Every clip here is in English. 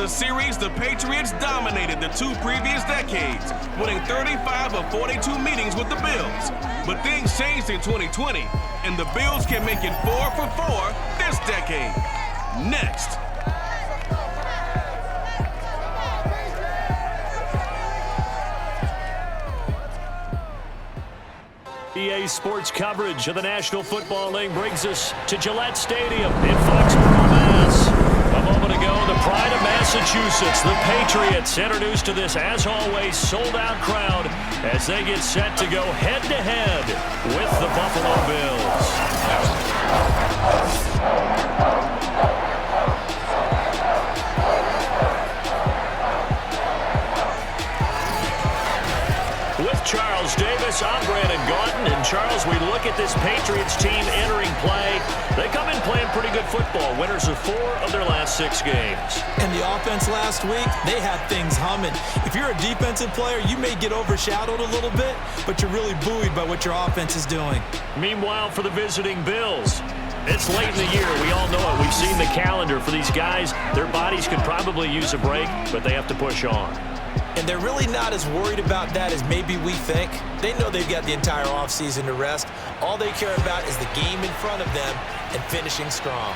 a series the Patriots dominated the 2 previous decades, winning 35 of 42 meetings with the Bills. But things changed in 2020, and the Bills can make it 4 for 4 this decade. Next. EA Sports coverage of the National Football League brings us to Gillette Stadium in Foxborough, Mass. A moment ago, the pride of Massachusetts, the Patriots, introduced to this, as always, sold-out crowd as they get set to go head-to-head with the Buffalo Bills. Charles Davis, I'm Brandon Gaunton, and Charles, we look at this Patriots team entering play. They come in playing pretty good football, winners of 4 of their last 6 games. And the offense last week, they had things humming. If you're a defensive player, you may get overshadowed a little bit, but you're really buoyed by what your offense is doing. Meanwhile, for the visiting Bills, it's late in the year. We all know it. We've seen the calendar for these guys. Their bodies could probably use a break, but they have to push on. And they're really not as worried about that as maybe we think. They know they've got the entire offseason to rest. All they care about is the game in front of them and finishing strong.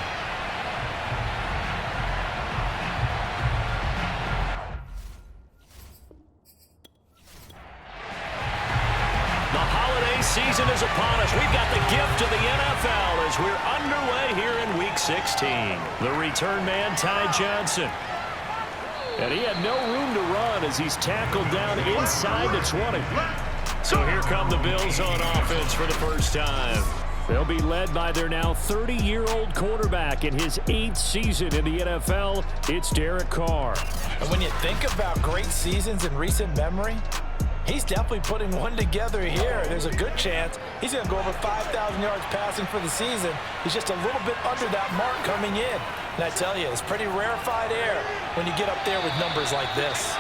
The holiday season is upon us. We've got the gift of the NFL as we're underway here in Week 16. The return man, Ty Johnson. And he had no room to run as he's tackled down inside the 20. So here come the Bills on offense for the first time. They'll be led by their now 30-year-old quarterback in his 8th season in the NFL. It's Derek Carr. And when you think about great seasons in recent memory, he's definitely putting one together here. There's a good chance he's going to go over 5,000 yards passing for the season. He's just a little bit under that mark coming in. And I tell you, it's pretty rarefied air when you get up there with numbers like this.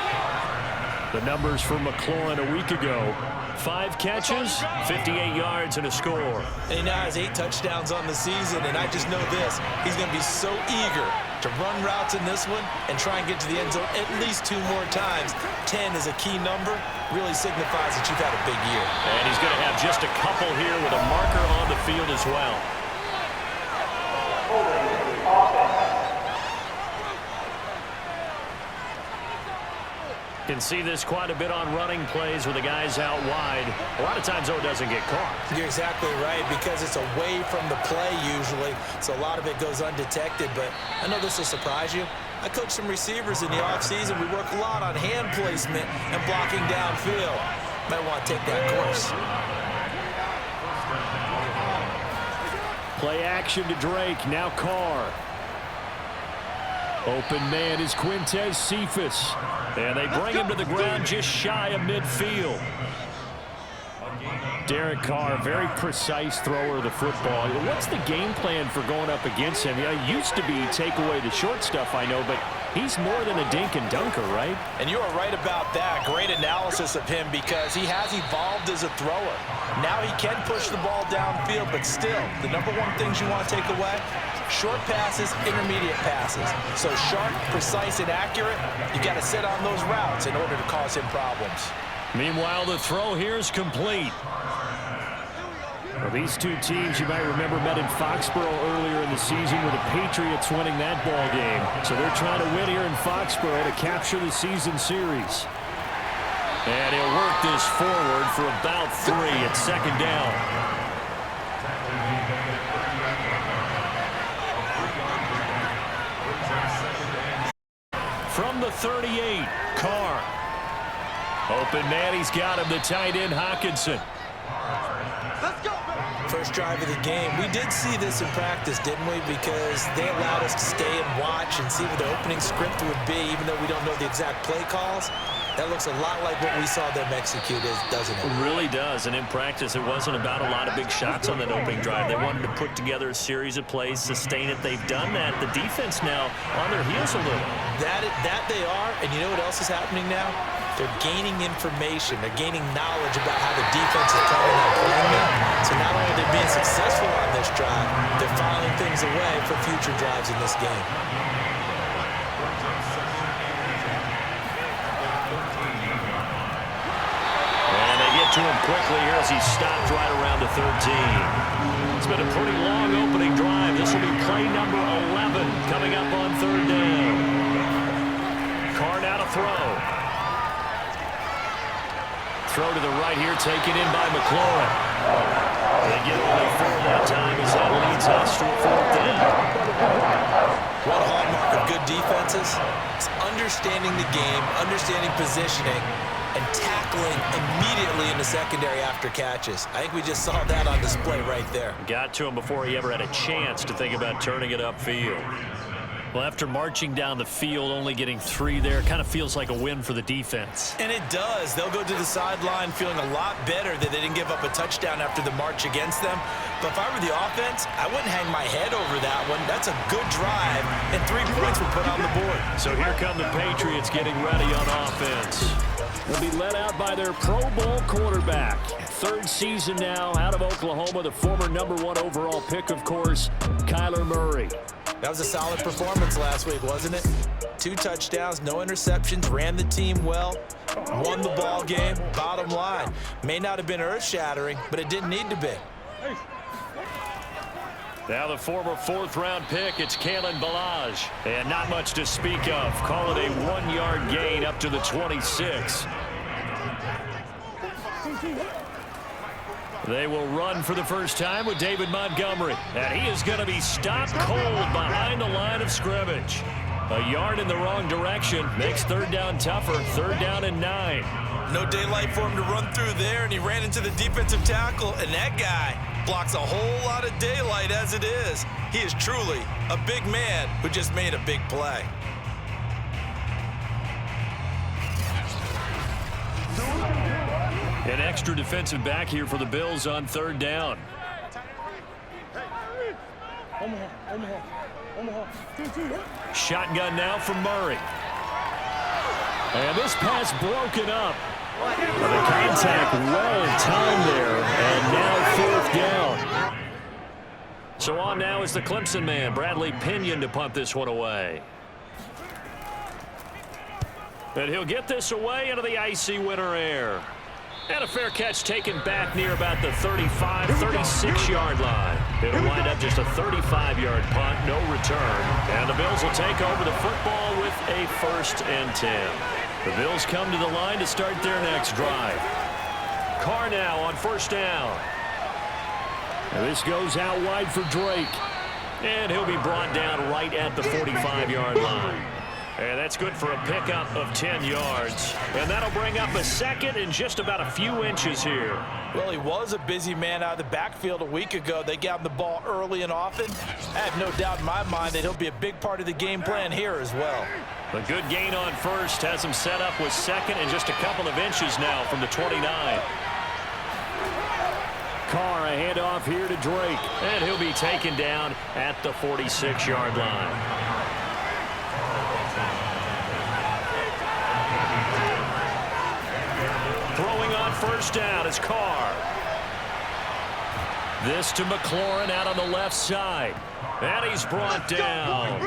The numbers for McLaurin a week ago. 5 catches, 58 yards, and a score. And he now has 8 touchdowns on the season, and I just know this. He's going to be so eager to run routes in this one and try and get to the end zone at least 2 more times. 10 is a key number. Really signifies that you've had a big year. And he's going to have just a couple here with a marker on the field as well. Can see this quite a bit on running plays with the guys out wide. A lot of times, though, it doesn't get caught. You're exactly right, because it's away from the play usually, so a lot of it goes undetected. But I know this will surprise you. I coach some receivers in the offseason. We work a lot on hand placement and blocking downfield. Might want to take that course. Play action to Drake, now Carr. Open man is Quintez Cephas. And they bring him to the ground just shy of midfield. Derek Carr, very precise thrower of the football. What's the game plan for going up against him? It used to be take away the short stuff, I know, but he's more than a dink and dunker, right? And you are right about that. Great analysis of him, because he has evolved as a thrower. Now he can push the ball downfield, but still, the number one things you want to take away, short passes, intermediate passes. So sharp, precise, and accurate, you got to sit on those routes in order to cause him problems. Meanwhile, the throw here is complete. Well, these two teams, you might remember, met in Foxborough earlier in the season with the Patriots winning that ball game. So they're trying to win here in Foxborough to capture the season series. And he'll work this forward for about 3 at second down. From the 38, Carr. Open man, he's got him, the tight end, Hockenson. Let's go. First drive of the game. We did see this in practice, didn't we? Because they allowed us to stay and watch and see what the opening script would be, even though we don't know the exact play calls. That looks a lot like what we saw them execute, doesn't it? It really does, and in practice, it wasn't about a lot of big shots on that opening drive. They wanted to put together a series of plays, sustain it. They've done that. The defense now on their heels a little. That they are, and you know what else is happening now? They're gaining information. They're gaining knowledge about how the defense is planning on playing them. So not only are they being successful on this drive, they're filing things away for future drives in this game. to him quickly here as he stopped right around the 13. It's been a pretty long opening drive. This will be play number 11 coming up on third down. Carr now to throw. Throw to the right here, taken in by McLaurin. They get only 4 that time as that leads us to a 4th down. One hallmark of good defenses is understanding the game, understanding positioning, and tackling immediately in the secondary after catches. I think we just saw that on display right there. Got to him before he ever had a chance to think about turning it upfield. Well, after marching down the field, only getting 3 there, kind of feels like a win for the defense. And it does. They'll go to the sideline feeling a lot better that they didn't give up a touchdown after the march against them. But if I were the offense, I wouldn't hang my head over that one. That's a good drive, and 3 points were put on the board. So here come the Patriots getting ready on offense. They'll be led out by their Pro Bowl quarterback. 3rd season now out of Oklahoma, the former #1 overall pick, of course, Kyler Murray. That was a solid performance last week, wasn't it? 2 touchdowns, no interceptions, ran the team well, won the ball game. Bottom line, may not have been earth-shattering, but it didn't need to be. Now the former 4th-round pick, it's Kalen Ballage. And not much to speak of. Call it a 1-yard gain up to the 26. They will run for the first time with David Montgomery. And he is going to be stopped cold behind the line of scrimmage. A yard in the wrong direction makes 3rd down tougher. 3rd down and 9. No daylight for him to run through there, and he ran into the defensive tackle, and that guy blocks a whole lot of daylight as it is. He is truly a big man who just made a big play. An extra defensive back here for the Bills on 3rd down. Shotgun now from Murray. And this pass broken up. The contact well timed there, and now 4th down. So on now is the Clemson man, Bradley Pinion, to punt this one away. And he'll get this away into the icy winter air. And a fair catch taken back near about the 35, 36-yard line. It'll wind up just a 35-yard punt, no return. And the Bills will take over the football with a 1st and 10. The Bills come to the line to start their next drive. Carr now on 1st down. And this goes out wide for Drake. And he'll be brought down right at the 45-yard line. And that's good for a pickup of 10 yards. And that'll bring up a 2nd and just about a few inches here. Well, he was a busy man out of the backfield a week ago. They got him the ball early and often. I have no doubt in my mind that he'll be a big part of the game plan here as well. A good gain on 1st has him set up with 2nd and just a couple of inches now from the 29. Carr, a handoff here to Drake. And he'll be taken down at the 46-yard line. Throwing on 1st down is Carr. This to McLaurin out on the left side. And he's brought down.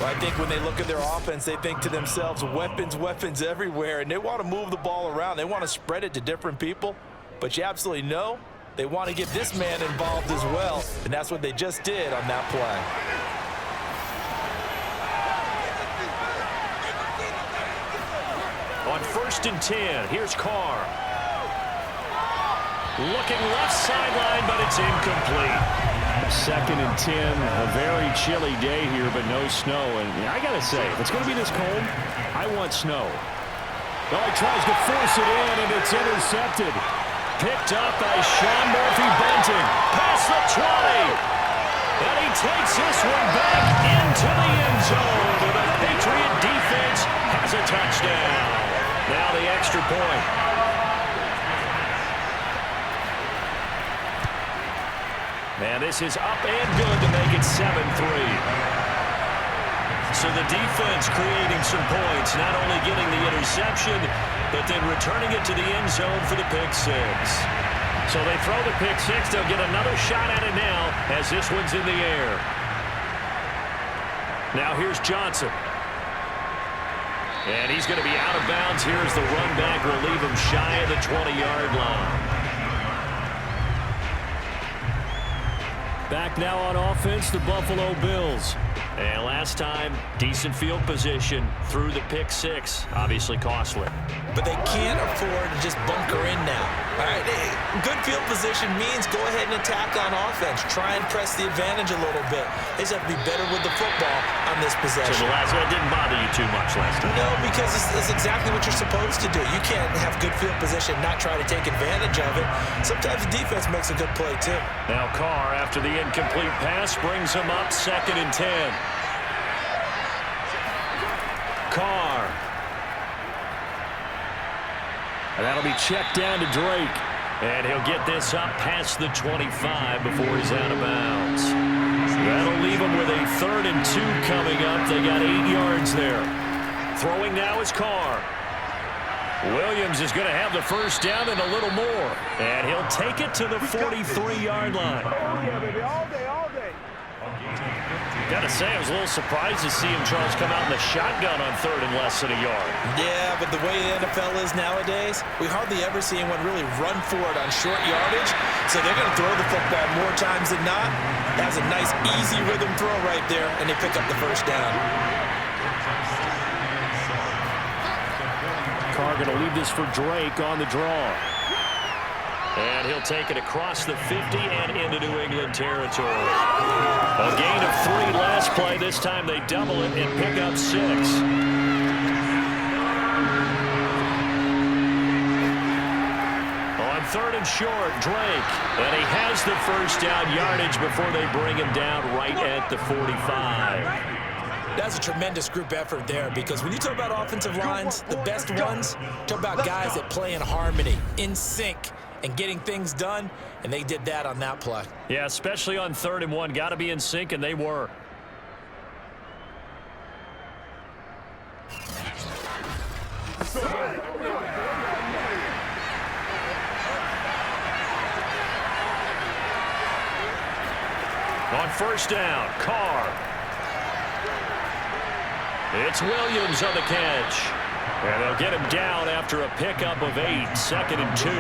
Well, I think when they look at their offense, they think to themselves, weapons, weapons everywhere, and they want to move the ball around. They want to spread it to different people, but you absolutely know they want to get this man involved as well, and that's what they just did on that play. On 1st and 10, here's Carr. Looking left sideline, but it's incomplete. 2nd and 10, a very chilly day here, but no snow. And I got to say, if it's going to be this cold, I want snow. Oh, he tries to force it in, and it's intercepted. Picked up by Sean Murphy-Bunting. Past the 20. And he takes this one back into the end zone. The Patriot defense has a touchdown. Now the extra point. And this is up and good to make it 7-3. So the defense creating some points, not only getting the interception, but then returning it to the end zone for the pick 6. So they throw the pick 6. They'll get another shot at it now as this one's in the air. Now here's Johnson. And he's going to be out of bounds here as the run back will leave him shy of the 20-yard line. Back now on offense, the Buffalo Bills. And last time, decent field position through the pick six. Obviously costly. But they can't afford to just bunker in now. All right, good field position means go ahead and attack on offense. Try and press the advantage a little bit. They just have to be better with the football on this possession. So the last one didn't bother you too much last time? No, because it's exactly what you're supposed to do. You can't have good field position, not try to take advantage of it. Sometimes the defense makes a good play, too. Now Carr, after the incomplete pass, brings him up 2nd and 10. Carr. And that'll be checked down to Drake. And he'll get this up past the 25 before he's out of bounds. That'll leave him with a 3rd and 2 coming up. They got 8 yards there. Throwing now is Carr. Williams is going to have the first down and a little more. And he'll take it to the 43-yard line. Oh, yeah, baby, all day, all day. Gotta say, I was a little surprised to see him, Charles, come out in the shotgun on 3rd and less than a yard. Yeah, but the way the NFL is nowadays, we hardly ever see anyone really run for it on short yardage. So they're going to throw the football more times than not. That's a nice, easy rhythm throw right there, and they pick up the first down. Carr going to leave this for Drake on the draw. And he'll take it across the 50 and into New England territory. A gain of 3 last play. This time they double it and pick up 6. On 3rd and short, Drake. And he has the first down yardage before they bring him down right at the 45. That's a tremendous group effort there, because when you talk about offensive lines, the best ones, talk about guys that play in harmony, in sync, and getting things done, and they did that on that play. Yeah, especially on 3rd and 1. Got to be in sync, and they were. On 1st down, Carr. It's Williams on the catch. And they'll get him down after a pickup of 8, 2nd and 2.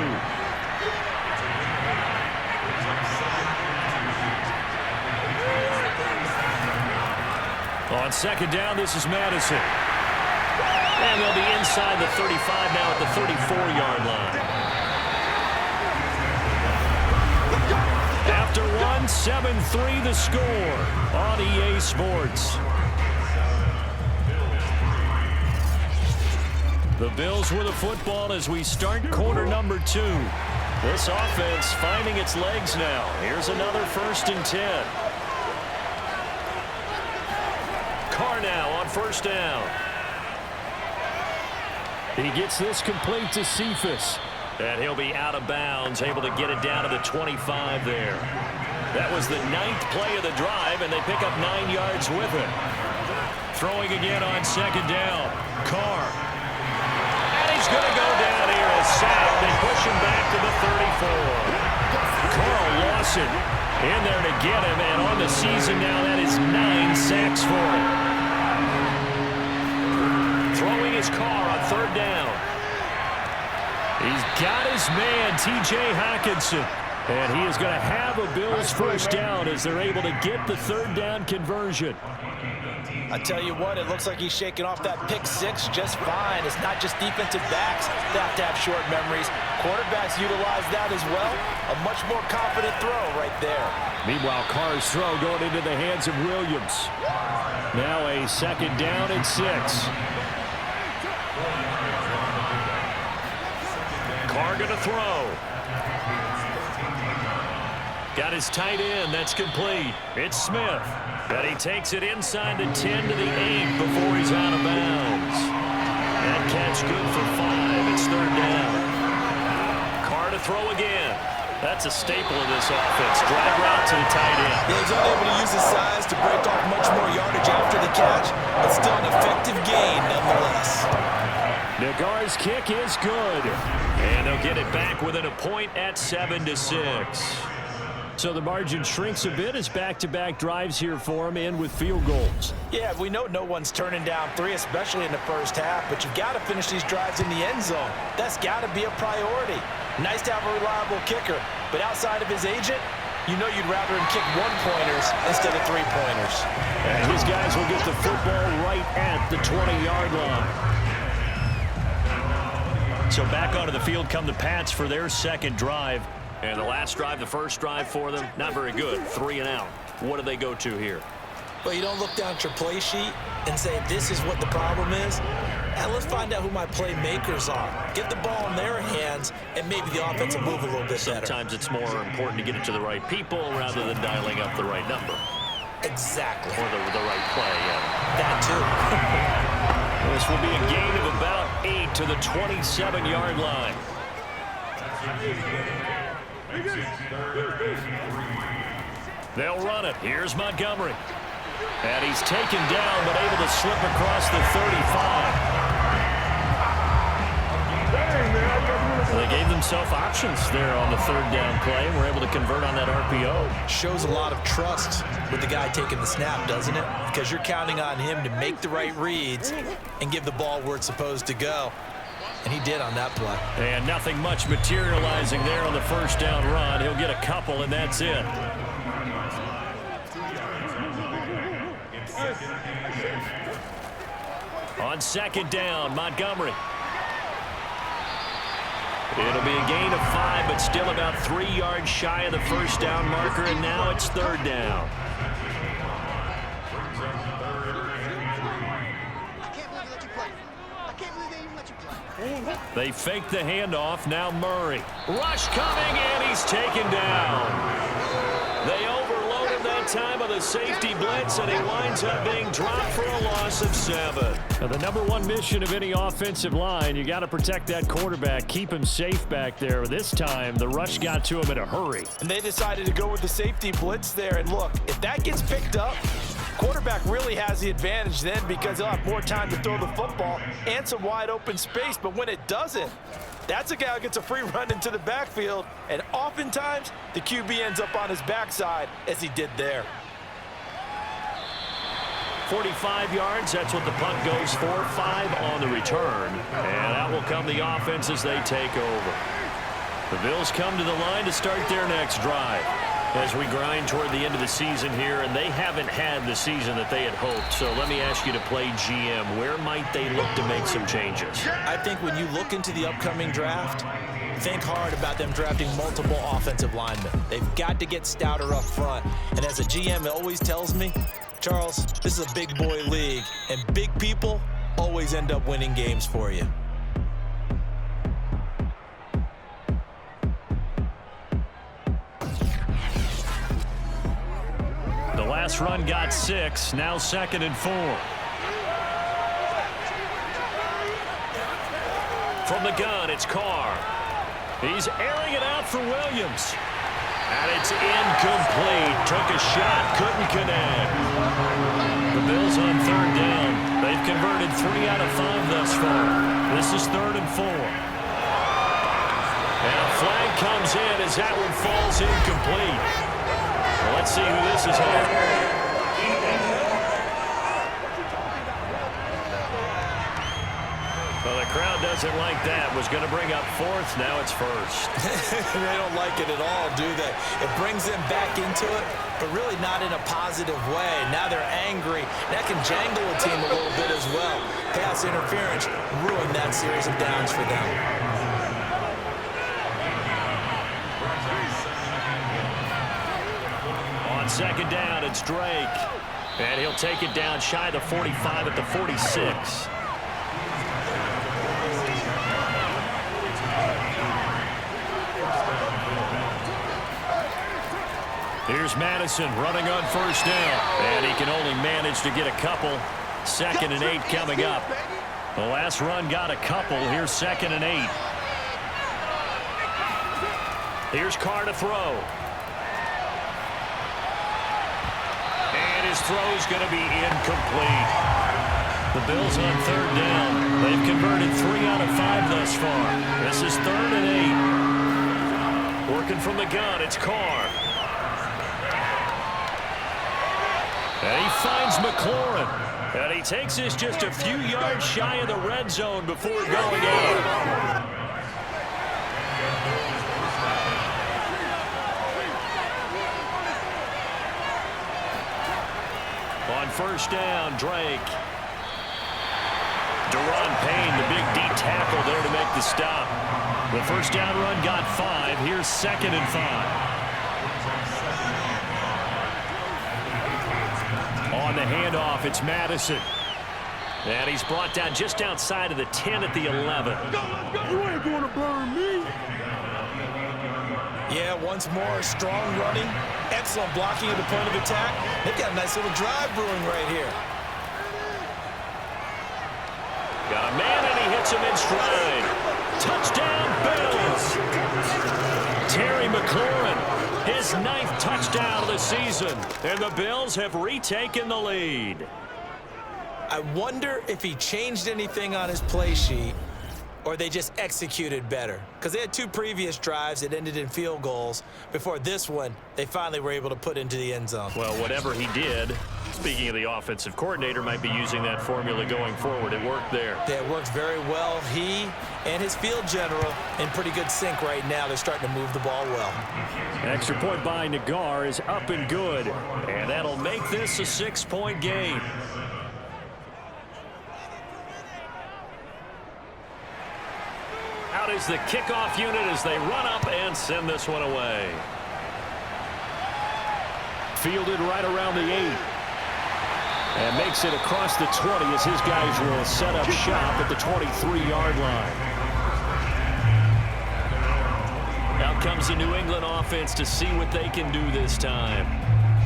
On 2nd down, this is Madison. And they'll be inside the 35 now at the 34-yard line. After one, 7-3 the score on EA Sports. The Bills with the football as we start quarter number 2. This offense finding its legs now. Here's another 1st and 10. Carr now on 1st down. He gets this complete to Cephas. And he'll be out of bounds, able to get it down to the 25 there. That was the 9th play of the drive, and they pick up 9 yards with it. Throwing again on 2nd down. Carr. And he's going to go down here as sacked. They push him back to the 34. Carl Lawson in there to get him, and on the season now, that is 9 sacks for him. Throwing his Carr on 3rd down. He's got his man, T.J. Hockenson. And he is going to have a Bills first down as they're able to get the 3rd down conversion. I tell you what, it looks like he's shaking off that pick 6 just fine. It's not just defensive backs that have to have short memories. Quarterbacks utilize that as well. A much more confident throw right there. Meanwhile, Carr's throw going into the hands of Williams. Now a 2nd down and 6. Carr going to throw. Got his tight end. That's complete. It's Smith. And he takes it inside the 10 to the 8 before he's out of bounds. That catch good for 5. It's 3rd down. Carr to throw again. That's a staple of this offense. Drag route to the tight end. Yeah, he's unable to use his size to break off much more yardage after the catch, but still an effective gain nonetheless. Nagar's kick is good. And they'll get it back within a point at 7-6. So the margin shrinks a bit as back-to-back drives here for him and with field goals. Yeah, we know no one's turning down 3, especially in the first half, but you've got to finish these drives in the end zone. That's got to be a priority. Nice to have a reliable kicker, but outside of his agent, you know you'd rather him kick 1-pointers instead of 3-pointers. And his guys will get the football right at the 20-yard line. So back onto the field come the Pats for their second drive. And the last drive, the first drive for them, not very good. 3 and out. What do they go to here? Well, you don't look down at your play sheet and say, this is what the problem is. And let's find out who my playmakers are. Get the ball in their hands, and maybe the offense will move a little bit better. Sometimes it's more important to get it to the right people rather than dialing up the right number. Exactly. Or the right play, yeah. That too. This will be a gain of about 8 to the 27-yard line. They'll run it. Here's Montgomery. And he's taken down, but able to slip across the 35. They gave themselves options there on the third down play and were able to convert on that RPO. Shows a lot of trust with the guy taking the snap, doesn't it? Because you're counting on him to make the right reads and give the ball where it's supposed to go. And he did on that play. And nothing much materializing there on the first down run. He'll get a couple, and that's it. On second down, Montgomery. It'll be a gain of 5, but still about 3 yards shy of the first down marker, and now it's third down. They fake the handoff. Now Murray. Rush coming, and he's taken down. They overload him that time of the safety blitz, and he winds up being dropped for a loss of 7. Now, the number one mission of any offensive line, you got to protect that quarterback, keep him safe back there. This time, the rush got to him in a hurry. And they decided to go with the safety blitz there. And look, if that gets picked up, quarterback really has the advantage then because he'll have more time to throw the football and some wide open space. But when it doesn't, that's a guy who gets a free run into the backfield, and oftentimes the QB ends up on his backside as he did there. 45 yards, that's what the punt goes for. 5 on the return, and out will come the offense as they take over. The Bills come to the line to start their next drive as we grind toward the end of the season here, and they haven't had the season that they had hoped. So let me ask you to play GM. Where might they look to make some changes? I think when you look into the upcoming draft, think hard about them drafting multiple offensive linemen. They've got to get stouter up front. And as a GM, it always tells me, Charles, this is a big boy league, and big people always end up winning games for you. The last run got 6, now 2nd and 4. From the gun, it's Carr. He's airing it out for Williams. And it's incomplete. Took a shot, couldn't connect. The Bills on third down. They've converted 3 out of 5 thus far. This is 3rd and 4. And a flag comes in as that one falls incomplete. Well, let's see who this is on. Well, the crowd doesn't like that. Was going to bring up 4th. Now it's 1st. They don't like it at all, do they? It brings them back into it, but really not in a positive way. Now they're angry. That can jangle a team a little bit as well. Pass interference ruined that series of downs for them. Second down, it's Drake. And he'll take it down shy of the 45 at the 46. Here's Madison running on first down. And he can only manage to get a couple. 2nd and 8 coming up. The last run got a couple. Here's 2nd and 8. Here's Carr to throw. His throw's going to be incomplete. The Bills on third down. They've converted 3 out of 5 thus far. This is 3rd and 8. Working from the gun, it's Carr. And he finds McLaurin. And he takes this just a few yards shy of the red zone before going out. On first down, Drake. Deron Payne, the big D tackle there to make the stop. The first down run got 5. Here's 2nd and 5. On the handoff, it's Madison. And he's brought down just outside of the 10 at the 11. You ain't gonna burn me. Yeah, once more, strong running, excellent blocking at the point of attack. They've got a nice little drive brewing right here. Got a man, and he hits him in stride. Touchdown, Bills. Terry McLaurin, his 9th touchdown of the season. And the Bills have retaken the lead. I wonder if he changed anything on his play sheet or they just executed better. Because they had 2 previous drives that ended in field goals. Before this one, they finally were able to put into the end zone. Well, whatever he did, speaking of the offensive coordinator, might be using that formula going forward. It worked there. Yeah, it works very well. He and his field general in pretty good sync right now. They're starting to move the ball well. Extra point by Nagar is up and good. And that'll make this a 6-point game. Out is the kickoff unit as they run up and send this one away. Fielded right around the 8. And makes it across the 20 as his guys will set up shop at the 23-yard line. Out comes the New England offense to see what they can do this time.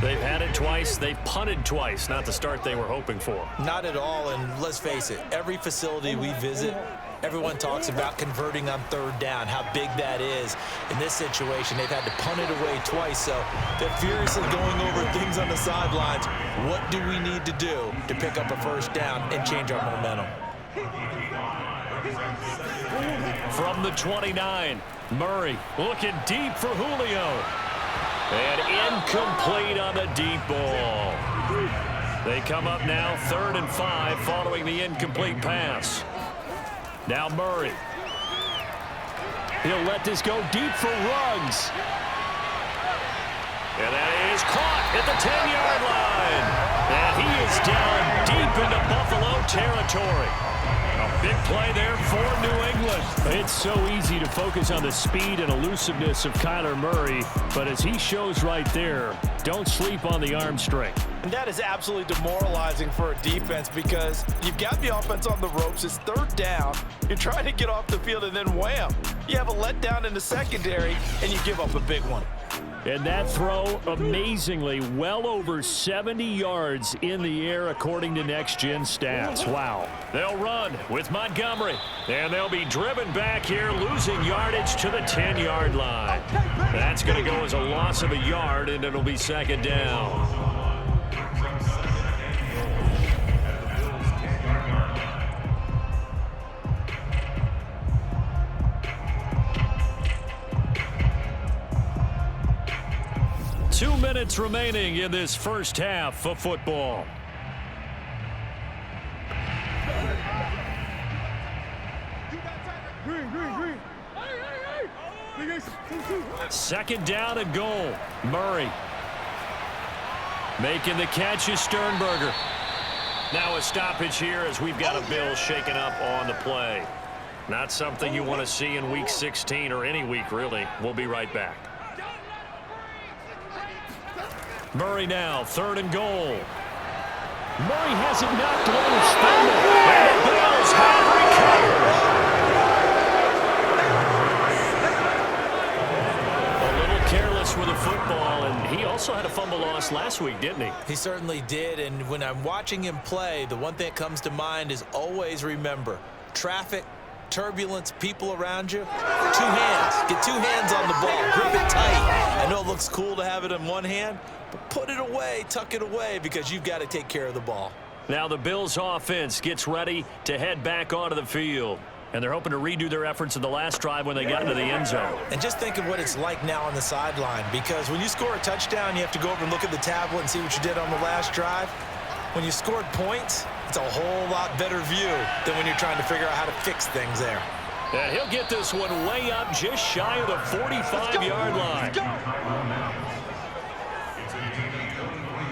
They've had it twice. They've punted twice. Not the start they were hoping for. Not at all, and let's face it, every facility we visit, everyone talks about converting on 3rd down, how big that is. In this situation, they've had to punt it away twice, so they're furiously going over things on the sidelines. What do we need to do to pick up a 1st down and change our momentum? From the 29, Murray looking deep for Julio. And incomplete on the deep ball. They come up now 3rd and 5 following the incomplete pass. Now Murray. He'll let this go deep for Ruggs. And that is caught at the 10-yard line. And he is down deep into Buffalo territory. A big play there for New England. It's so easy to focus on the speed and elusiveness of Kyler Murray, but as he shows right there, don't sleep on the arm strength. And that is absolutely demoralizing for a defense because you've got the offense on the ropes. It's 3rd down. You're trying to get off the field, and then wham, you have a letdown in the secondary, and you give up a big one. And that throw, amazingly, well over 70 yards in the air, according to Next Gen Stats. Wow. They'll run with Montgomery, and they'll be driven back here, losing yardage to the 10-yard line. That's going to go as a loss of a yard, and it'll be 2nd down. Two minutes remaining in this first half of football. Green. 2nd down and goal. Murray. Making the catch is Sternberger. Now a stoppage here as we've got a Bill shaken up on the play. Not something you want to see in Week 16 or any week, really. We'll be right back. Murray now, 3rd and goal. Murray has it knocked away and fumbled. And the Bills have recovered. A little careless with the football, and he also had a fumble loss last week, didn't he? He certainly did, and when I'm watching him play, the one thing that comes to mind is always remember, traffic, turbulence, people around you, 2 hands. Get 2 hands on the ball. Grip it tight. I know it looks cool to have it in one hand, but put it away, tuck it away, because you've got to take care of the ball. Now the Bills offense gets ready to head back onto the field. And they're hoping to redo their efforts in the last drive when they got into the end zone. And just think of what it's like now on the sideline, because when you score a touchdown, you have to go over and look at the tablet and see what you did on the last drive. When you scored points, it's a whole lot better view than when you're trying to figure out how to fix things there. And he'll get this one way up just shy of the 45-yard line.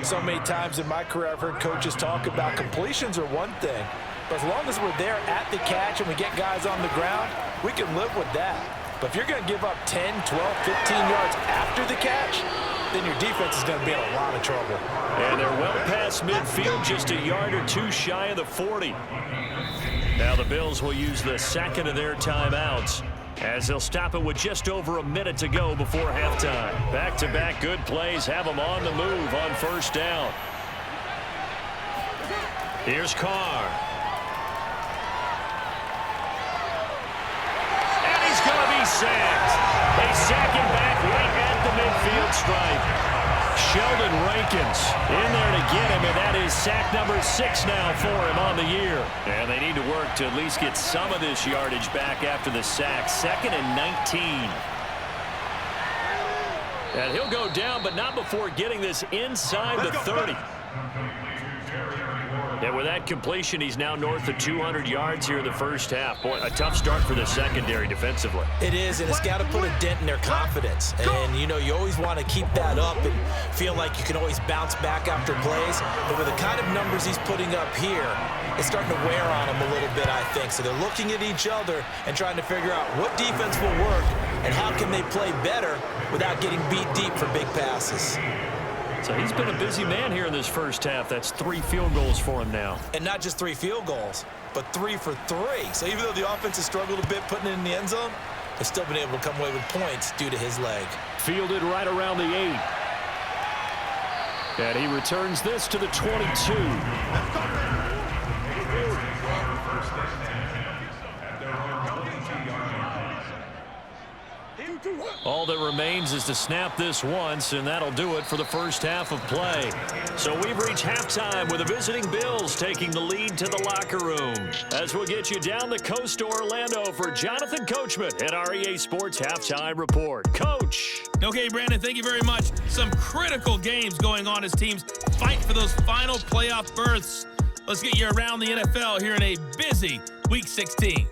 So many times in my career, I've heard coaches talk about completions are one thing, but as long as we're there at the catch and we get guys on the ground, we can live with that. But if you're going to give up 10, 12, 15 yards after the catch, then your defense is going to be in a lot of trouble. And they're well past midfield, just a yard or two shy of the 40. Now the Bills will use the second of their timeouts as they'll stop it with just over a minute to go before halftime. Back-to-back good plays have them on the move on first down. Here's Carr. And he's going to be sacked. They sack him back right at the midfield stripe. Sheldon Rankins in there to get him, and that is sack number 6 now for him on the year. And they need to work to at least get some of this yardage back after the sack. 2nd and 19. And he'll go down, but not before getting this inside the 30. And with that completion, he's now north of 200 yards here in the first half. Boy, a tough start for the secondary defensively. It is, and it's got to put a dent in their confidence. And, you know, you always want to keep that up and feel like you can always bounce back after plays. But with the kind of numbers he's putting up here, it's starting to wear on them a little bit, I think. So they're looking at each other and trying to figure out what defense will work and how can they play better without getting beat deep for big passes. So he's been a busy man here in this first half. That's 3 field goals for him now. And not just 3 field goals, but 3 for 3. So even though the offense has struggled a bit putting it in the end zone, they've still been able to come away with points due to his leg. Fielded right around the 8. And he returns this to the 22. All that remains is to snap this once, and that'll do it for the first half of play. So we've reached halftime with the visiting Bills taking the lead to the locker room. As we'll get you down the coast to Orlando for Jonathan Coachman at our EA Sports Halftime Report. Coach. Okay, Brandon, thank you very much. Some critical games going on as teams fight for those final playoff berths. Let's get you around the NFL here in a busy Week 16.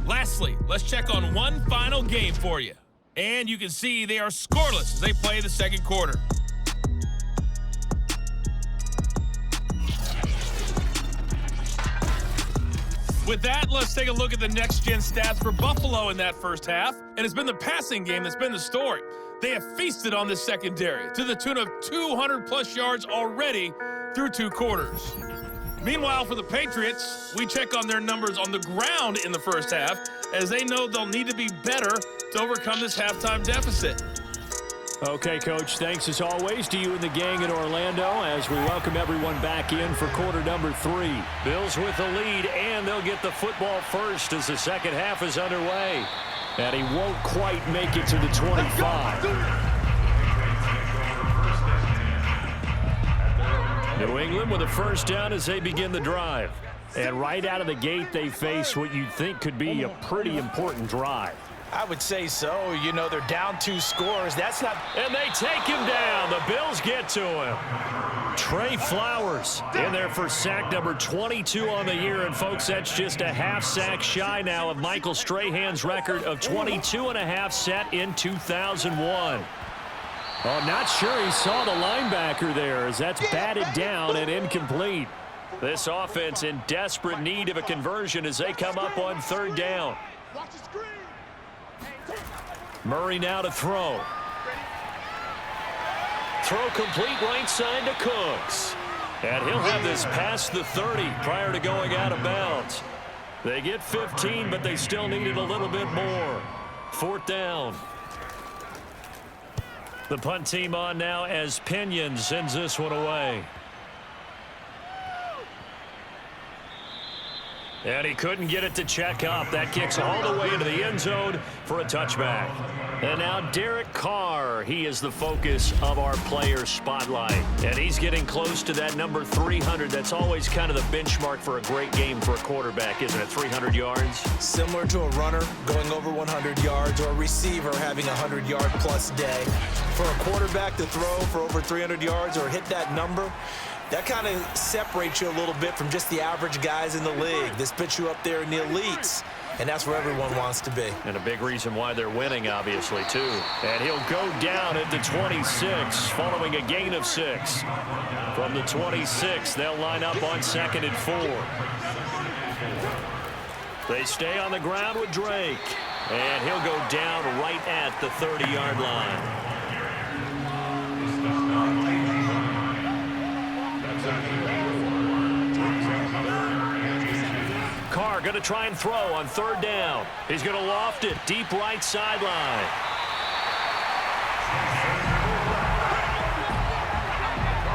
Lastly, let's check on one final game for you. And you can see they are scoreless as they play the second quarter. With that, let's take a look at the next-gen stats for Buffalo in that first half. And it's been the passing game that's been the story. They have feasted on this secondary to the tune of 200-plus yards already through 2 quarters. Meanwhile, for the Patriots, we check on their numbers on the ground in the first half, as they know they'll need to be better to overcome this halftime deficit. Okay, Coach, thanks as always to you and the gang in Orlando as we welcome everyone back in for quarter number 3. Bills with the lead, and they'll get the football first as the second half is underway. And he won't quite make it to the 25. New England with a first down as they begin the drive. And right out of the gate, they face what you'd think could be a pretty important drive. I would say so. You know, they're down 2 scores. That's not... And they take him down. The Bills get to him. Trey Flowers in there for sack number 22 on the year. And, folks, that's just a half sack shy now of Michael Strahan's record of 22.5 set in 2001. Oh, not sure he saw the linebacker there as that's batted down and incomplete. This offense in desperate need of a conversion as they come up on 3rd down. Murray now to throw. Throw complete right side to Cooks. And he'll have this past the 30 prior to going out of bounds. They get 15, but they still needed a little bit more. 4th down. The punt team on now as Pinion sends this one away. And he couldn't get it to check up. That kicks all the way into the end zone for a touchback. And now Derek Carr, he is the focus of our player spotlight. And he's getting close to that number 300. That's always kind of the benchmark for a great game for a quarterback, isn't it? 300 yards? Similar to a runner going over 100 yards or a receiver having a 100-yard-plus day. For a quarterback to throw for over 300 yards or hit that number, that kind of separates you a little bit from just the average guys in the league. This puts you up there in the elites, and that's where everyone wants to be. And a big reason why they're winning, obviously, too. And he'll go down at the 26, following a gain of 6. From the 26, they'll line up on 2nd and 4. They stay on the ground with Drake, and he'll go down right at the 30-yard line. Carr going to try and throw on 3rd down. He's going to loft it deep right sideline.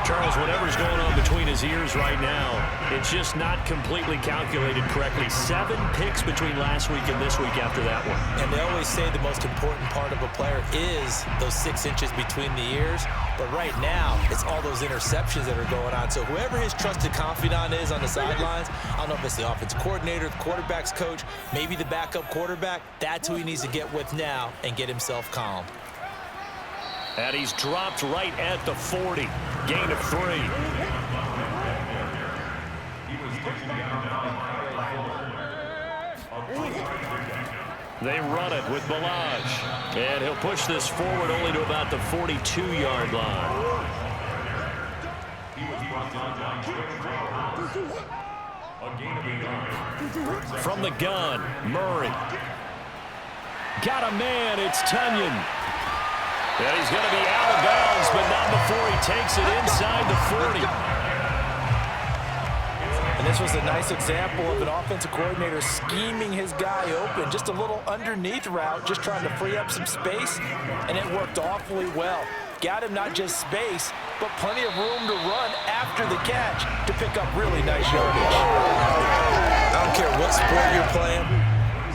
Charles, whatever's going on between his ears right now, it's just not completely calculated correctly. 7 picks between last week and this week after that one. And they always say the most important part of a player is those 6 inches between the ears. But right now, it's all those interceptions that are going on. So whoever his trusted confidant is on the sidelines, I don't know if it's the offensive coordinator, the quarterback's coach, maybe the backup quarterback, that's who he needs to get with now and get himself calm. And he's dropped right at the 40. Gain of 3. They run it with Balaj. And he'll push this forward only to about the 42-yard line. From the gun, Murray. Got a man, it's Tunyon. And he's going to be out of bounds, but not before he takes it inside the 40. And this was a nice example of an offensive coordinator scheming his guy open. Just a little underneath route, just trying to free up some space, and it worked awfully well. Got him not just space, but plenty of room to run after the catch to pick up really nice yardage. I don't care what sport you're playing.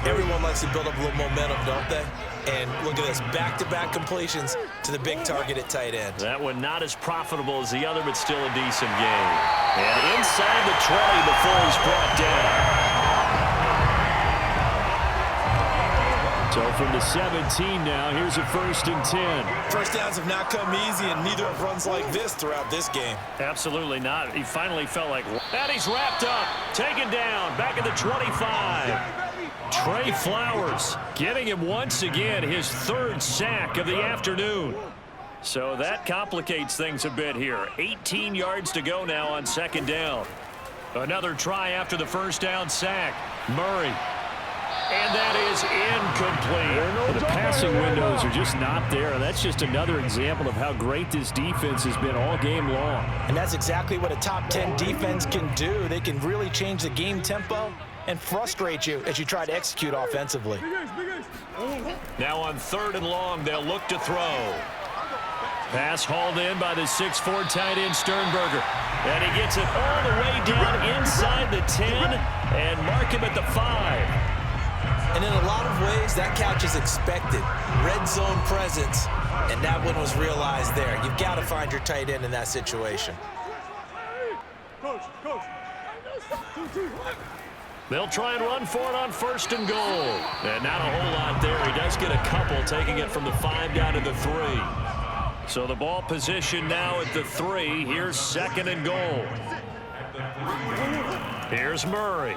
Everyone likes to build up a little momentum, don't they? And look at this, back-to-back completions to the big target at tight end. That one not as profitable as the other, but still a decent game. And inside the 20 before he's brought down. So from the 17 now, here's a 1st and 10. First downs have not come easy, and neither have runs like this throughout this game. Absolutely not. He finally felt like, and he's wrapped up, taken down, back at the 25. Trey Flowers getting him once again his 3rd sack of the afternoon. So that complicates things a bit here. 18 yards to go now on 2nd down. Another try after the 1st down sack. Murray. And that is incomplete. The passing windows are just not there. That's just another example of how great this defense has been all game long. And that's exactly what a top 10 defense can do. They can really change the game tempo and frustrate you as you try to execute offensively. Now on 3rd and long, they'll look to throw. Pass hauled in by the 6'4" tight end Sternberger. And he gets it all the way down inside the 10 and mark him at the 5. And in a lot of ways, that catch is expected. Red zone presence, and that one was realized there. You've got to find your tight end in that situation. Coach. They'll try and run for it on 1st and goal. And not a whole lot there. He does get a couple, taking it from the 5 down to the 3. So the ball position now at the 3. Here's 2nd and goal. Here's Murray.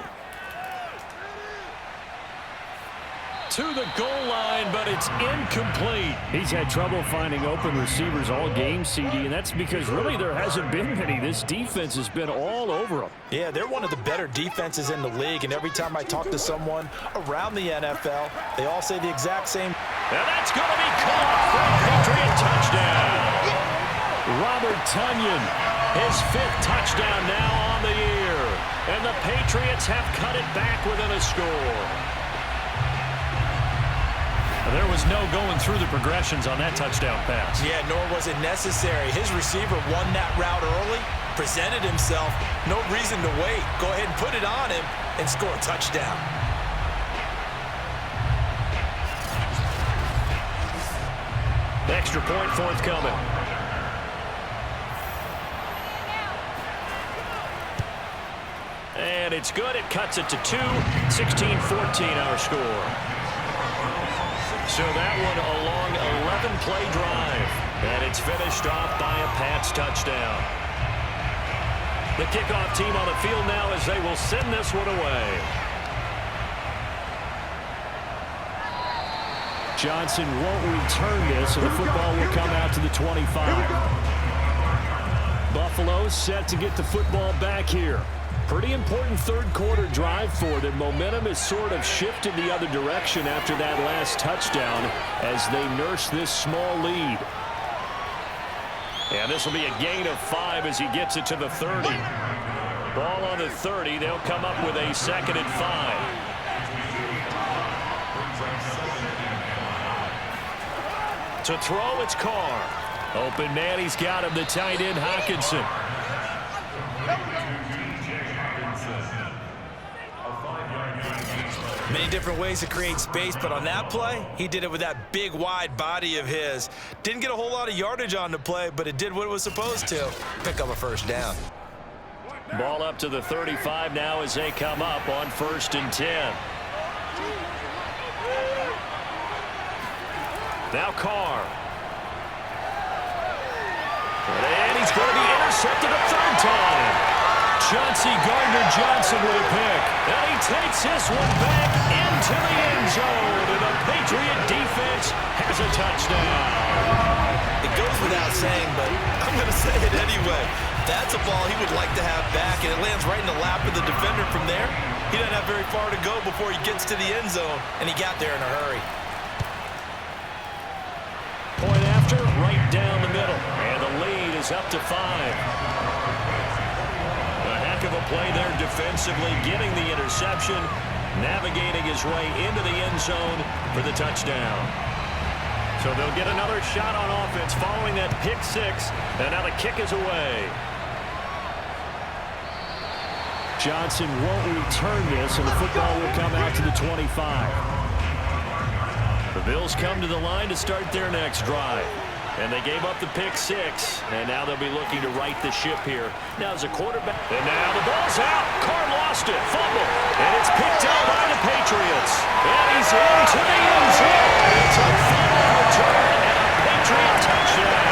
To the goal line, but it's incomplete. He's had trouble finding open receivers all game, CD, and that's because really there hasn't been many. This defense has been all over them. Yeah, they're one of the better defenses in the league, and every time I talk to someone around the NFL, they all say the exact same. And that's going to be caught for a Patriot touchdown. Robert Tunyon, his 5th touchdown now on the year. And the Patriots have cut it back within a score. There was no going through the progressions on that touchdown pass. Yeah, nor was it necessary. His receiver won that route early, presented himself, no reason to wait. Go ahead and put it on him, and score a touchdown. Extra point forthcoming. And it's good. It cuts it to 2. 16-14 our score. So that one a long 11-play drive. And it's finished off by a Pats touchdown. The kickoff team on the field now as they will send this one away. Johnson won't return this, and the football will come out to the 25. Buffalo set to get the football back here. Pretty important third-quarter drive for them. Momentum has sort of shifted the other direction after that last touchdown as they nurse this small lead. And this will be a gain of 5 as he gets it to the 30. Ball on the 30. They'll come up with a 2nd and 5. To throw, it's Carr. Open man, he's got him, the tight end, Hockenson. Many different ways to create space, but on that play, he did it with that big, wide body of his. Didn't get a whole lot of yardage on the play, but it did what it was supposed to. Pick up a first down. Ball up to the 35 now as they come up on 1st and 10. Now Carr. And he's going to be intercepted a 3rd time. Chauncey Gardner-Johnson with a pick. And he takes this one back into the end zone. And the Patriot defense has a touchdown. It goes without saying, but I'm going to say it anyway. That's a ball he would like to have back, and it lands right in the lap of the defender from there. He doesn't have very far to go before he gets to the end zone, and he got there in a hurry. Point after, right down the middle. And the lead is up to 5. Of a play there defensively, getting the interception, navigating his way into the end zone for the touchdown. So they'll get another shot on offense following that pick 6, and now the kick is away. Johnson won't return this, and the football will come out to the 25. The Bills come to the line to start their next drive. And they gave up the pick 6, and now they'll be looking to right the ship here. Now as a quarterback, and now the ball's out. Carr lost it, fumble, and it's picked up by the Patriots. And he's into the end zone. It's a fumble return and a Patriot touchdown.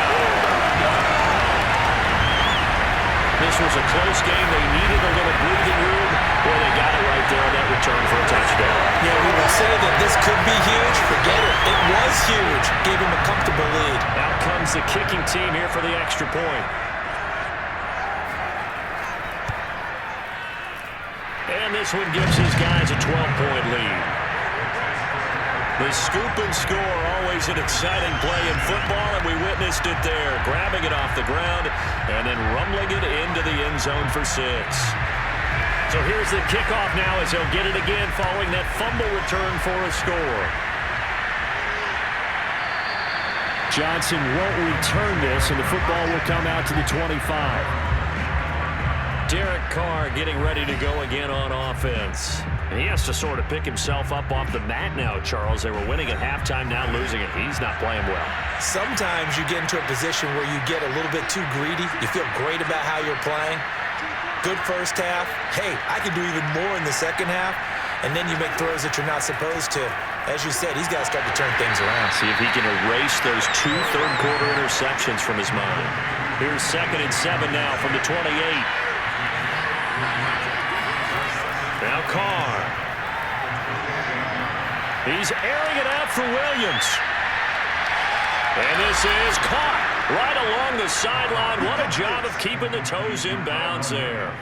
This was a close game. They needed a little breathing room. Boy, they got it right there on that return for a touchdown. Yeah, we will say that this could be huge. Forget it. It was huge. Gave him a comfortable lead. Out comes the kicking team here for the extra point. And this one gives his guys a 12-point lead. The scoop and score, always an exciting play in football, and we witnessed it there. Grabbing it off the ground and then rumbling it into the end zone for 6. So here's the kickoff now as they'll get it again following that fumble return for a score. Johnson won't return this, and the football will come out to the 25. Derek Carr getting ready to go again on offense. And he has to sort of pick himself up off the mat now, Charles. They were winning at halftime, now losing it. He's not playing well. Sometimes you get into a position where you get a little bit too greedy. You feel great about how you're playing. Good first half. Hey, I can do even more in the second half. And then you make throws that you're not supposed to. As you said, he's got to start to turn things around. See if he can erase those 2 third-quarter interceptions from his mind. Here's 2nd and 7 now from the 28. Now Carr. He's airing it out for Williams. And this is caught right along the sideline. What a job of keeping the toes in bounds there.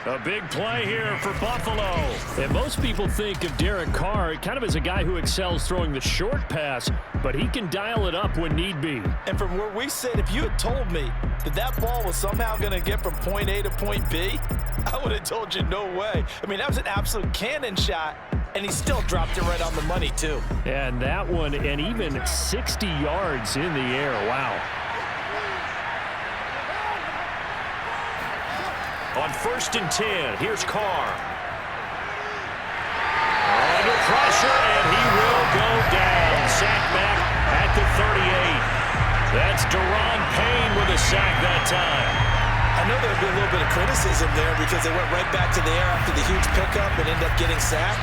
A big play here for Buffalo. And most people think of Derek Carr kind of as a guy who excels throwing the short pass, but he can dial it up when need be. And from where we sit, if you had told me that that ball was somehow going to get from point A to point B, I would have told you no way. I mean, that was an absolute cannon shot, and he still dropped it right on the money, too. And that one, and even 60 yards in the air. Wow. On 1st and 10, here's Carr. under pressure, and he will go down. Sack back at the 38. That's Deron Payne with a sack that time. I know there'll be a little bit of criticism there because they went right back to the air after the huge pickup and ended up getting sacked.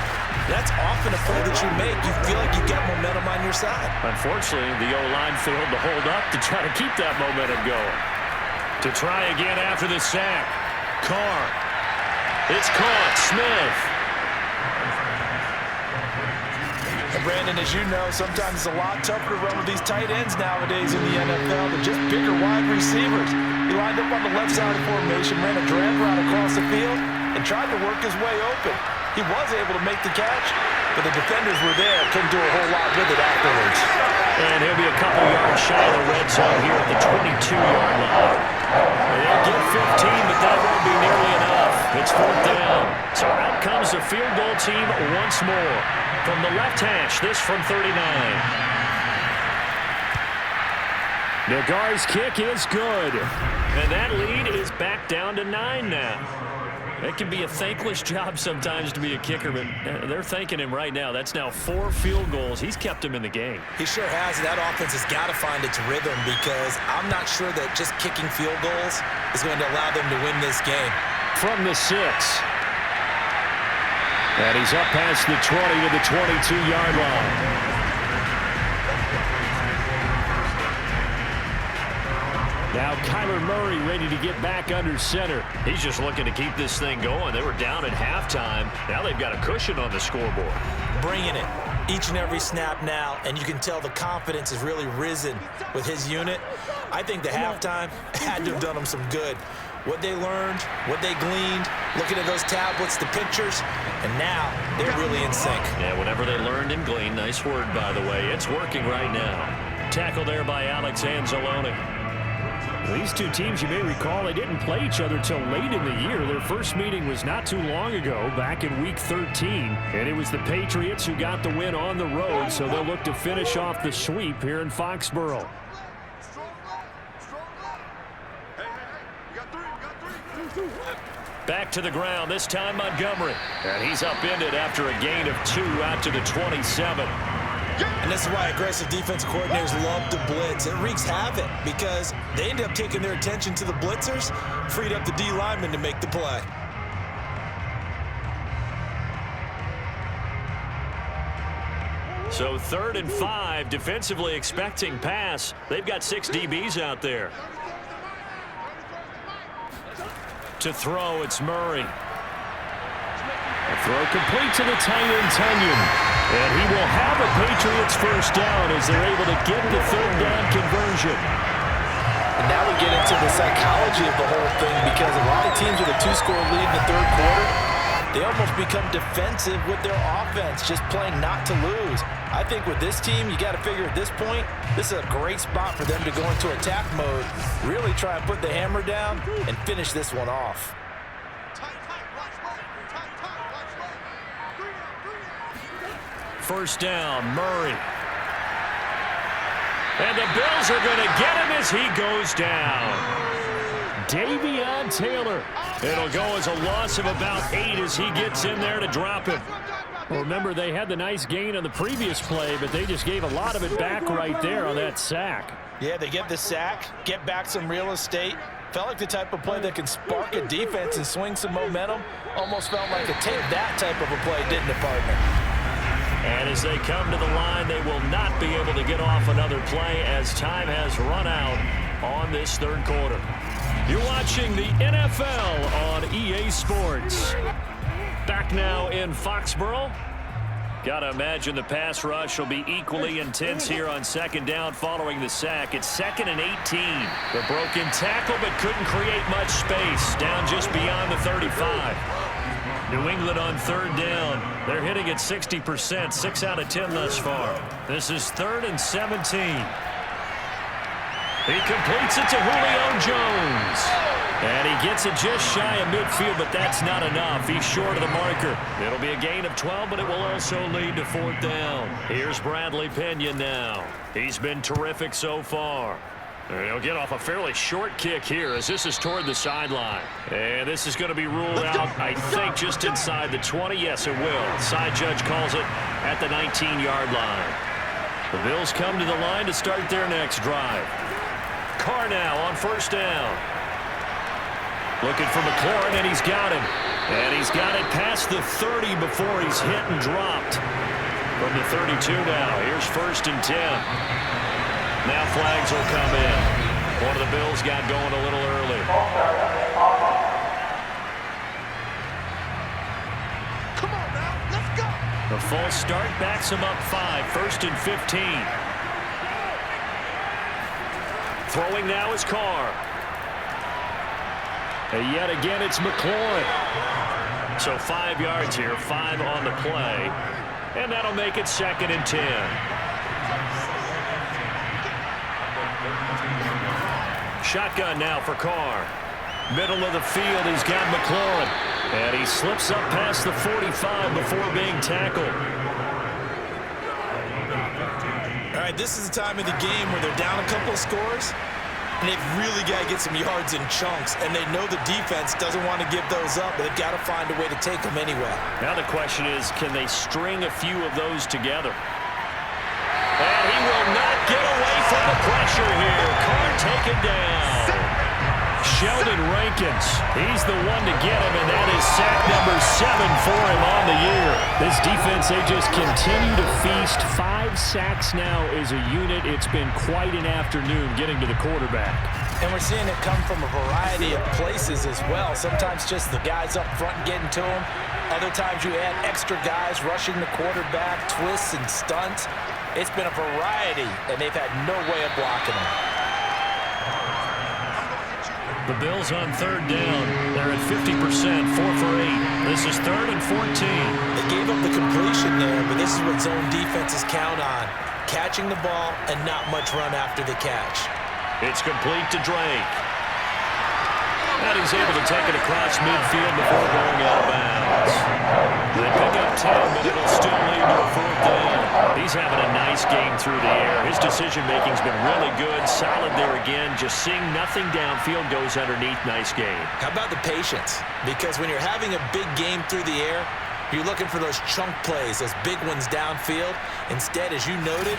That's often a play that you make. You feel like you got momentum on your side. Unfortunately, the O-line failed to hold up to try to keep that momentum going. To try again after the sack. Carr. It's caught. Smith. And Brandon, as you know, sometimes it's a lot tougher to run with these tight ends nowadays in the NFL than just bigger wide receivers. He lined up on the left side of the formation, ran a drag route across the field, and tried to work his way open. He was able to make the catch, but the defenders were there. Couldn't do a whole lot with it afterwards. And he'll be a couple yards shy of the red zone here at the 22-yard line. They'll get 15, but that won't be nearly enough. It's 4th down. So out comes the field goal team once more. From the left hash, this from 39. Nagar's kick is good. And that lead is back down to 9 now. It can be a thankless job sometimes to be a kicker, but they're thanking him right now. That's now 4 field goals. He's kept him in the game. He sure has. That offense has got to find its rhythm because I'm not sure that just kicking field goals is going to allow them to win this game. From the 6. And he's up past the 20 to the 22-yard line. Now Kyler Murray ready to get back under center. He's just looking to keep this thing going. They were down at halftime. Now they've got a cushion on the scoreboard. Bringing it each and every snap now, and you can tell the confidence has really risen with his unit. I think the halftime had to have done them some good. What they learned, what they gleaned, looking at those tablets, the pictures, and now they're really in sync. Yeah, whatever they learned and gleaned, nice word, by the way. It's working right now. Tackle there by Alex Anzalone. These two teams, you may recall, they didn't play each other till late in the year. Their first meeting was not too long ago, back in Week 13. And it was the Patriots who got the win on the road, so they'll look to finish off the sweep here in Foxborough. Back to the ground, this time Montgomery. And he's upended after a gain of 2 out to the 27. And this is why aggressive defensive coordinators love to blitz. It wreaks havoc because they end up taking their attention to the blitzers, freed up the D lineman to make the play. So 3rd and 5, defensively expecting pass. They've got 6 DBs out there. To throw, it's Murray. A throw complete to the tight end, Tunyon. And he will have a Patriots first down as they're able to get the 3rd down conversion. And now we get into the psychology of the whole thing because a lot of teams with a 2-score lead in the 3rd quarter, they almost become defensive with their offense, just playing not to lose. I think with this team, you got to figure at this point, this is a great spot for them to go into attack mode, really try and put the hammer down and finish this one off. First down, Murray. And the Bills are going to get him as he goes down. Davion Taylor. It'll go as a loss of about 8 as he gets in there to drop him. Well, remember, they had the nice gain on the previous play, but they just gave a lot of it back right there on that sack. Yeah, they get the sack, get back some real estate. Felt like the type of play that can spark a defense and swing some momentum. Almost felt like a take that type of a play, didn't it, partner? And as they come to the line, they will not be able to get off another play as time has run out on this 3rd quarter. You're watching the NFL on EA Sports. Back now in Foxborough. Gotta imagine the pass rush will be equally intense here on 2nd down following the sack. It's 2nd and 18. The broken tackle, but couldn't create much space. Down just beyond the 35. New England on 3rd down. They're hitting at 60%, 6 out of 10 thus far. This is 3rd and 17. He completes it to Julio Jones. And he gets it just shy of midfield, but that's not enough. He's short of the marker. It'll be a gain of 12, but it will also lead to 4th down. Here's Bradley Pinion now. He's been terrific so far. And he'll get off a fairly short kick here as this is toward the sideline. And this is going to be ruled out, I think, just inside the 20. Yes, it will. Side judge calls it at the 19-yard line. The Bills come to the line to start their next drive. Carr now on first down. Looking for McLaurin, and he's got him. And he's got it past the 30 before he's hit and dropped. From the 32 now, here's first and 10. Now flags will come in. One of the Bills got going a little early. Come on now, let's go. The false start backs him up 5, first and 15. Throwing now is Carr. And yet again, it's McLaurin. So 5 yards here, 5 on the play. And that'll make it second and 10. Shotgun now for Carr. Middle of the field, he's got McLaurin. And he slips up past the 45 before being tackled. All right, this is the time of the game where they're down a couple of scores, and they've really got to get some yards in chunks, and they know the defense doesn't want to give those up, but they've got to find a way to take them anyway. Now the question is, can they string a few of those together? And he will not get away from the pressure here. Carr taken down. Sheldon Rankins, he's the one to get him, and that is sack number 7 for him on the year. This defense, they just continue to feast. 5 sacks now as a unit. It's been quite an afternoon getting to the quarterback. And we're seeing it come from a variety of places as well. Sometimes just the guys up front getting to him. Other times you add extra guys rushing the quarterback, twists and stunts. It's been a variety, and they've had no way of blocking him. The Bills on third down. They're at 50%, 4 for 8. This is 3rd and 14. They gave up the completion there, but this is what zone defenses count on. Catching the ball and not much run after the catch. It's complete to Drake. And he's able to take it across midfield before going out of bounds. They pick up 10, but it'll still lead to a 4th down. He's having a nice game through the air. His decision-making's been really good. Solid there again. Just seeing nothing downfield goes underneath. Nice game. How about the patience? Because when you're having a big game through the air, you're looking for those chunk plays, those big ones downfield. Instead, as you noted,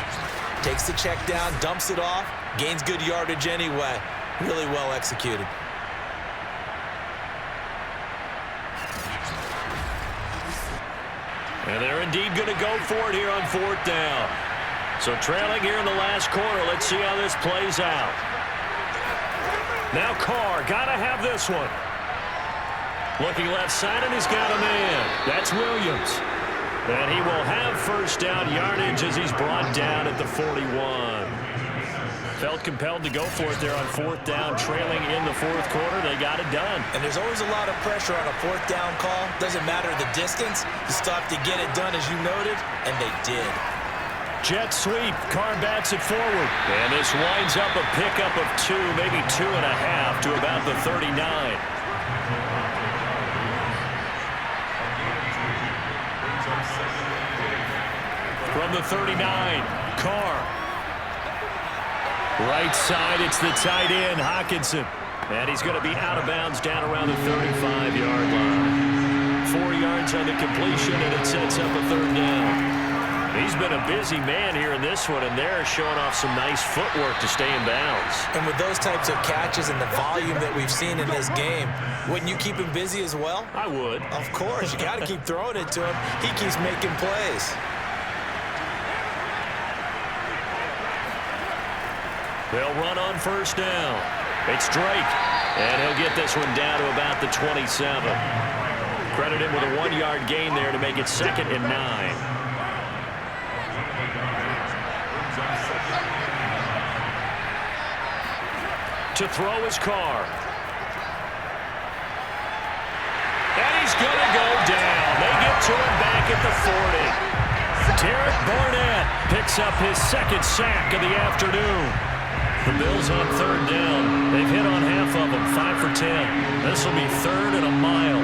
takes the check down, dumps it off, gains good yardage anyway. Really well executed. And they're indeed going to go for it here on 4th down. So trailing here in the last quarter. Let's see how this plays out. Now Carr, got to have this one. Looking left side, and he's got a man. That's Williams. And he will have first down yardage as he's brought down at the 41. Felt compelled to go for it there on 4th down, trailing in the 4th quarter. They got it done. And there's always a lot of pressure on a 4th down call. Doesn't matter the distance. You still have to get it done, as you noted, and they did. Jet sweep. Carr bats it forward. And this winds up a pickup of 2, maybe 2.5 to about the 39. From the 39, Carr. Right side, it's the tight end, Hockenson. And he's going to be out of bounds down around the 35-yard line. 4 yards on the completion, and it sets up a 3rd down. He's been a busy man here in this one, and they're showing off some nice footwork to stay in bounds. And with those types of catches and the volume that we've seen in this game, wouldn't you keep him busy as well? I would. Of course. You got to keep throwing it to him. He keeps making plays. They'll run on first down. It's Drake, and he'll get this one down to about the 27. Credit him with a 1-yard gain there to make it 2nd and 9. To throw his Carr. And he's going to go down. They get to him back at the 40. Derek Barnett picks up his 2nd sack of the afternoon. The Bills on 3rd down. They've hit on half of them, 5 for 10. This will be 3rd and a mile.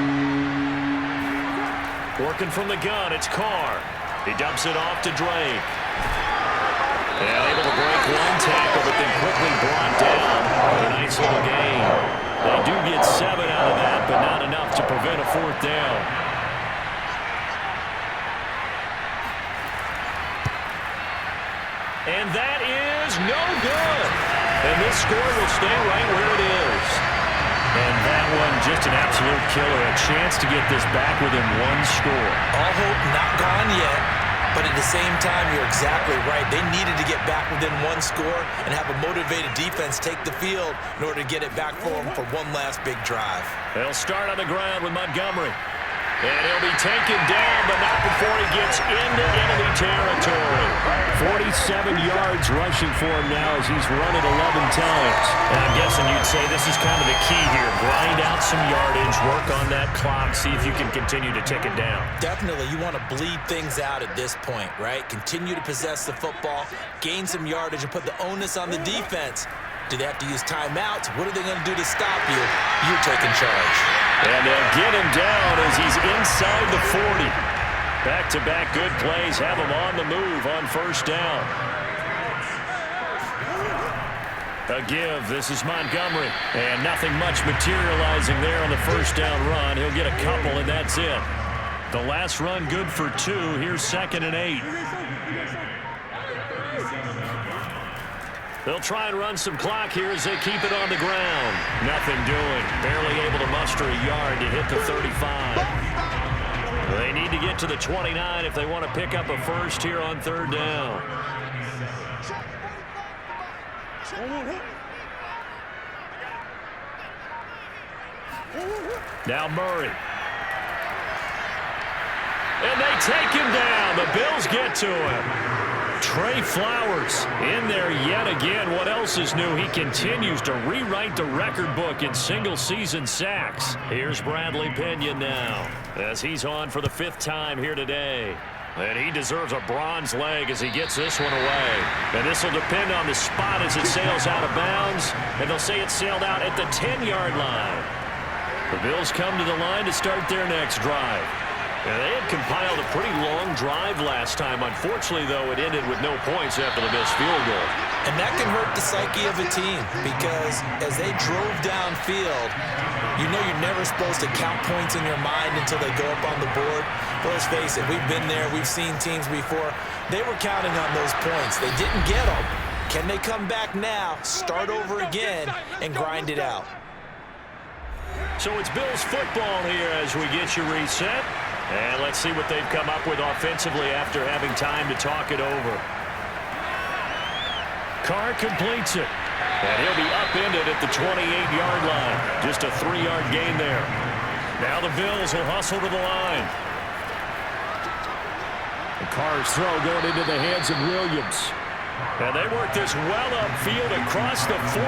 Working from the gun, it's Carr. He dumps it off to Drake. And able to break one tackle, but then quickly brought down with a nice little gain. They do get 7 out of that, but not enough to prevent a 4th down. And that is no good. And this score will stay right where it is. And that one just an absolute killer. A chance to get this back within 1 score. All hope not gone yet. But at the same time, you're exactly right. They needed to get back within 1 score and have a motivated defense take the field in order to get it back for them for one last big drive. They'll start on the ground with Montgomery. And he'll be taken down, but not before he gets into enemy territory. 47 yards rushing for him now as he's run it 11 times. And I'm guessing you'd say this is kind of the key here. Grind out some yardage, work on that clock, see if you can continue to tick it down. Definitely, you want to bleed things out at this point, right? Continue to possess the football, gain some yardage, and put the onus on the defense. Do they have to use timeouts? What are they going to do to stop you? You're taking charge. And they'll get him down as he's inside the 40. Back-to-back good plays have him on the move on 1st down. A give. This is Montgomery. And nothing much materializing there on the 1st down run. He'll get a couple, and that's it. The last run good for 2. Here's 2nd and 8. They'll try and run some clock here as they keep it on the ground. Nothing doing. Barely able to muster a yard to hit the 35. They need to get to the 29 if they want to pick up a first here on 3rd down. Now Murray. And they take him down. The Bills get to him. Trey Flowers in there yet again. What else is new? He continues to rewrite the record book in single-season sacks. Here's Bradley Pinion now as he's on for the 5th time here today. And he deserves a bronze leg as he gets this one away. And this will depend on the spot as it sails out of bounds. And they'll say it sailed out at the 10-yard line. The Bills come to the line to start their next drive. And they had compiled a pretty long drive last time. Unfortunately, though, it ended with no points after the missed field goal. And that can hurt the psyche of a team because as they drove downfield, you know you're never supposed to count points in your mind until they go up on the board. But let's face it, we've been there. We've seen teams before. They were counting on those points. They didn't get them. Can they come back now, start over again, and grind it out? So it's Bills football here as we get you reset. And let's see what they've come up with offensively after having time to talk it over. Carr completes it. And he'll be upended at the 28-yard line. Just a 3-yard gain there. Now the Bills will hustle to the line. And Carr's throw going into the hands of Williams. And they work this well upfield across the 45.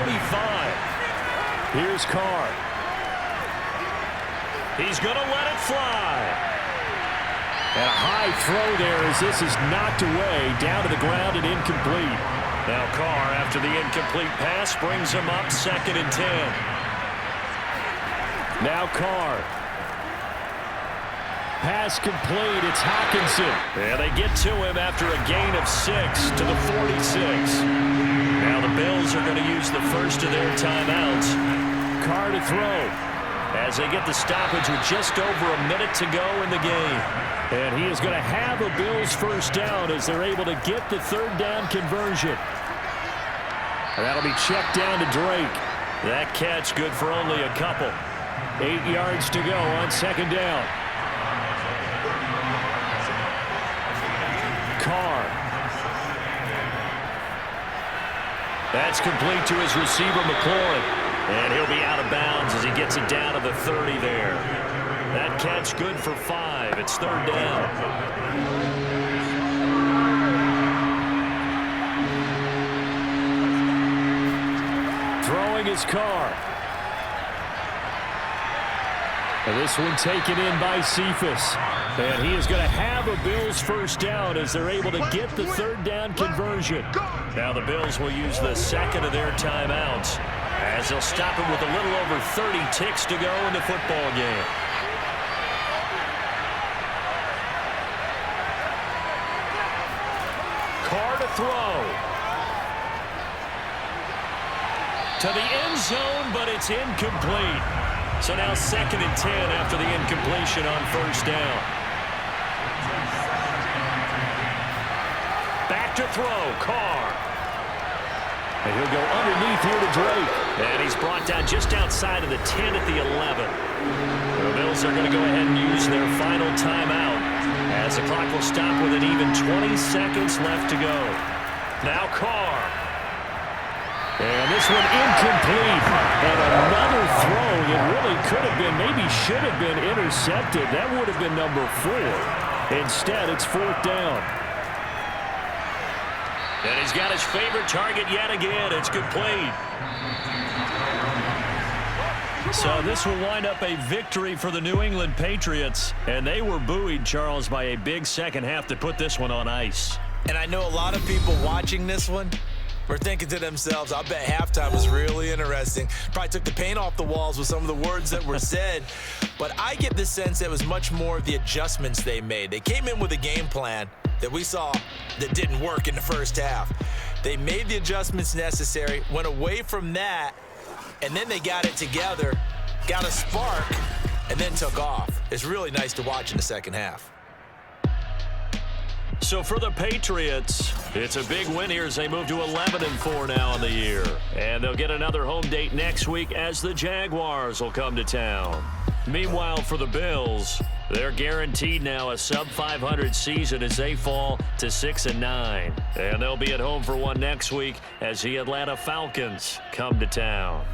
Here's Carr. He's going to let it fly. And a high throw there as this is knocked away, down to the ground and incomplete. Now Carr, after the incomplete pass, brings him up 2nd and 10. Now Carr. Pass complete. It's Hockenson. And they get to him after a gain of 6 to the 46. Now the Bills are going to use the first of their timeouts. Carr to throw as they get the stoppage with just over a minute to go in the game. And he is going to have a Bills 1st down as they're able to get the 3rd down conversion. And that'll be checked down to Drake. That catch good for only a couple. 8 yards to go on 2nd down. Carr. That's complete to his receiver, McLaurin. And he'll be out of bounds as he gets it down to the 30 there. That catch good for 5. It's 3rd down. Throwing his Carr. And this one taken in by Cephas. And he is going to have a Bills 1st down as they're able to get the 3rd down conversion. Now the Bills will use the 2nd of their timeouts as they'll stop him with a little over 30 ticks to go in the football game. Carr to throw. To the end zone, but it's incomplete. So now 2nd and 10 after the incompletion on first down. Back to throw, Carr. And he'll go underneath here to Drake. And he's brought down just outside of the 10 at the 11. The Bills are going to go ahead and use their final timeout as the clock will stop with an even 20 seconds left to go. Now Carr. And this one incomplete. And another throw that really could have been, maybe should have been intercepted. That would have been number 4. Instead, it's 4th down. And he's got his favorite target yet again. It's complete. So this will wind up a victory for the New England Patriots. And they were buoyed, Charles, by a big second half to put this one on ice. And I know a lot of people watching this one were thinking to themselves, I bet halftime was really interesting. Probably took the paint off the walls with some of the words that were said. But I get the sense it was much more of the adjustments they made. They came in with a game plan that we saw that didn't work in the first half. They made the adjustments necessary, went away from that, and then they got it together, got a spark, and then took off. It's really nice to watch in the second half. So for the Patriots, it's a big win here as they move to 11-4 now in the year. And they'll get another home date next week as the Jaguars will come to town. Meanwhile, for the Bills, they're guaranteed now a sub-500 season as they fall to 6-9. And they'll be at home for one next week as the Atlanta Falcons come to town.